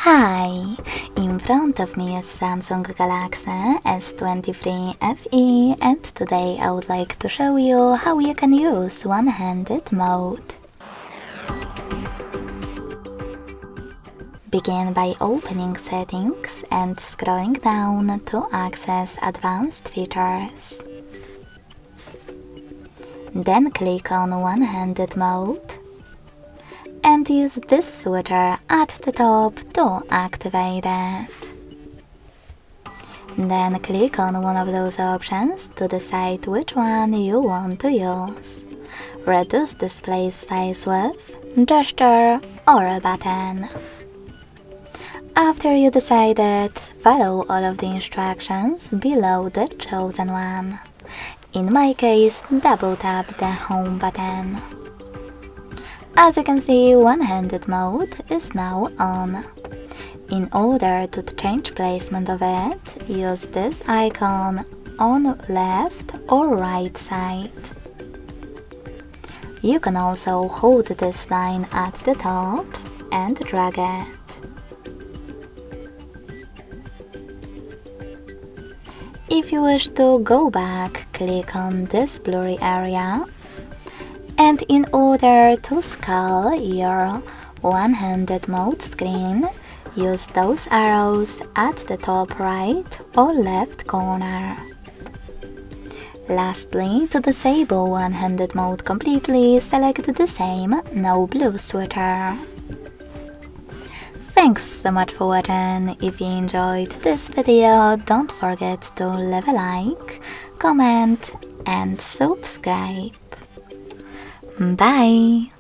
Hi! In front of me is Samsung Galaxy S23 FE, and today I would like to show you how you can use one-handed mode. Begin by opening settings and scrolling down to access advanced features. Then click on one-handed mode and use this switcher at the top to activate it. Then click on one of those options to decide which one you want to use. Reduce display size with gesture or a button. After you decided, follow all of the instructions below the chosen one. In my case, double tap the home button. As you can see, one-handed mode is now on. In order to change placement of it, use this icon on left or right side. You can also hold this line at the top and drag it. If you wish to go back, click on this blurry area. And in order to scale your one-handed mode screen, use those arrows at the top right or left corner. Lastly, to disable one-handed mode completely, select the same no blue switcher. Thanks so much for watching. If you enjoyed this video, don't forget to leave a like, comment and subscribe. Bye!